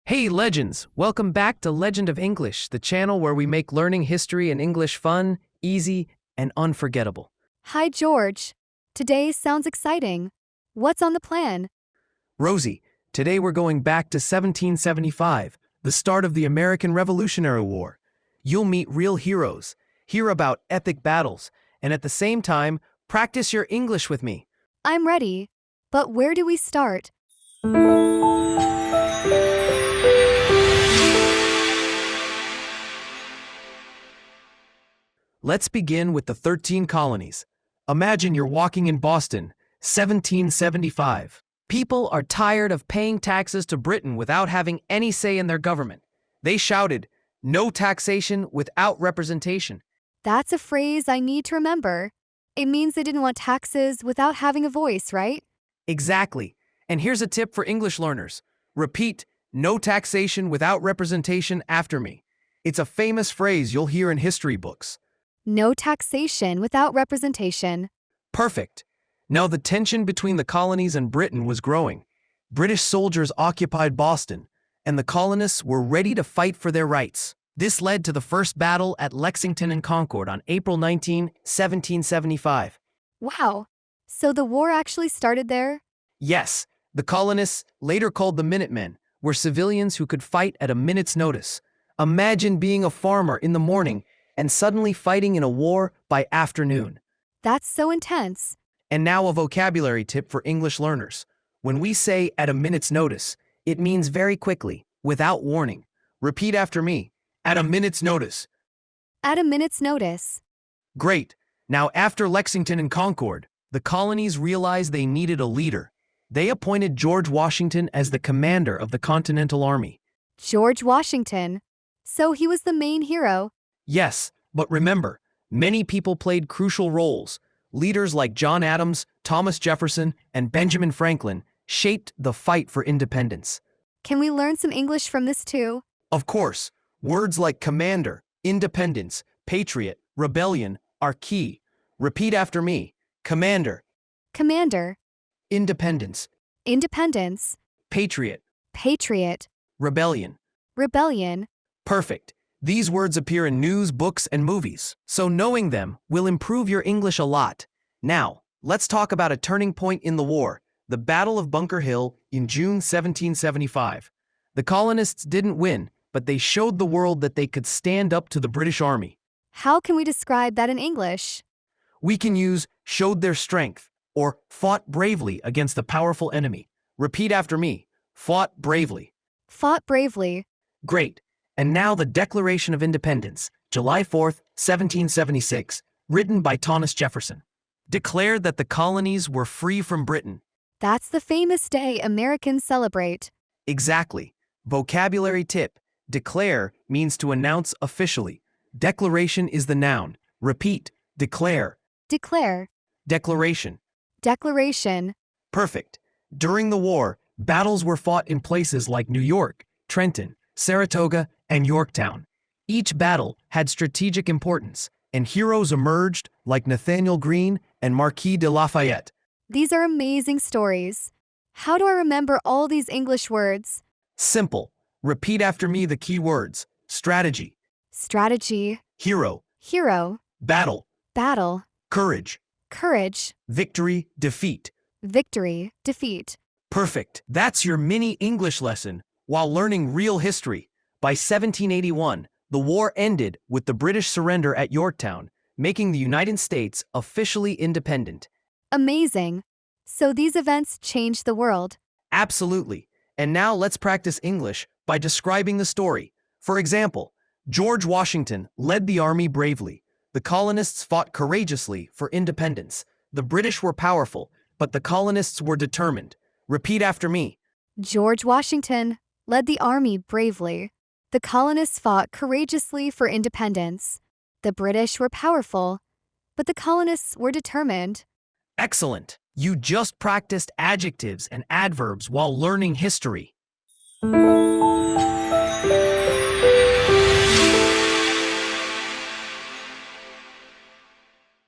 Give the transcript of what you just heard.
Hey legends, welcome back to Legend of English, the channel where we make learning history and English fun, easy, and unforgettable. Hi, George. Today sounds exciting. What's on the plan? Rosie, today we're going back to 1775, the start of the American Revolutionary War. You'll meet real heroes, hear about epic battles, and at the same time, practice your English with me. I'm ready. But where do we start? Let's begin with the 13 Colonies. Imagine you're walking in Boston, 1775. People are tired of paying taxes to Britain without having any say in their government. They shouted, "No taxation without representation." That's a phrase I need to remember. It means they didn't want taxes without having a voice, right? Exactly. And here's a tip for English learners. Repeat, "No taxation without representation" after me. It's a famous phrase you'll hear in history books. No taxation without representation. Perfect. Now the tension between the colonies and Britain was growing. British soldiers occupied Boston, and the colonists were ready to fight for their rights. This led to the first battle at Lexington and Concord on April 19, 1775. Wow. So the war actually started there? Yes, the colonists, later called the Minutemen, were civilians who could fight at a minute's notice. Imagine being a farmer in the morning and suddenly fighting in a war by afternoon. That's so intense. And now a vocabulary tip for English learners. When we say "at a minute's notice," it means very quickly, without warning. Repeat after me. At a minute's notice. At a minute's notice. Great. Now after Lexington and Concord, the colonies realized they needed a leader. They appointed George Washington as the commander of the Continental Army. George Washington. So he was the main hero. Yes, but remember, many people played crucial roles. Leaders like John Adams, Thomas Jefferson, and Benjamin Franklin shaped the fight for independence. Can we learn some English from this too? Of course, words like commander, independence, patriot, rebellion are key. Repeat after me. Commander, Commander. independence, Independence. patriot, Patriot. rebellion. Rebellion. Perfect. These words appear in news, books, and movies, so knowing them will improve your English a lot. Now, let's talk about a turning point in the war, the Battle of Bunker Hill in June 1775. The colonists didn't win, but they showed the world that they could stand up to the British Army. How can we describe that in English? We can use "showed their strength" or "fought bravely against a powerful enemy." Repeat after me. Fought bravely. Fought bravely. Great. And now the Declaration of Independence, July 4th, 1776, written by Thomas Jefferson, declared that the colonies were free from Britain. That's the famous day Americans celebrate. Exactly. Vocabulary tip. Declare means to announce officially. Declaration is the noun. Repeat. Declare. Declare. Declaration. Declaration. Perfect. During the war, battles were fought in places like New York, Trenton, Saratoga, and Yorktown. Each battle had strategic importance, and heroes emerged like Nathaniel Greene and Marquis de Lafayette. These are amazing stories. How do I remember all these English words? Simple. Repeat after me the key words. Strategy, Strategy. hero, Hero. battle, Battle. courage, Courage. victory, defeat. Victory. Defeat. Perfect. That's your mini English lesson while learning real history. By 1781, the war ended with the British surrender at Yorktown, making the United States officially independent. Amazing. So these events changed the world. Absolutely. And now let's practice English by describing the story. For example, George Washington led the army bravely. The colonists fought courageously for independence. The British were powerful, but the colonists were determined. Repeat after me. George Washington led the army bravely. The colonists fought courageously for independence. The British were powerful, but the colonists were determined. Excellent. You just practiced adjectives and adverbs while learning history.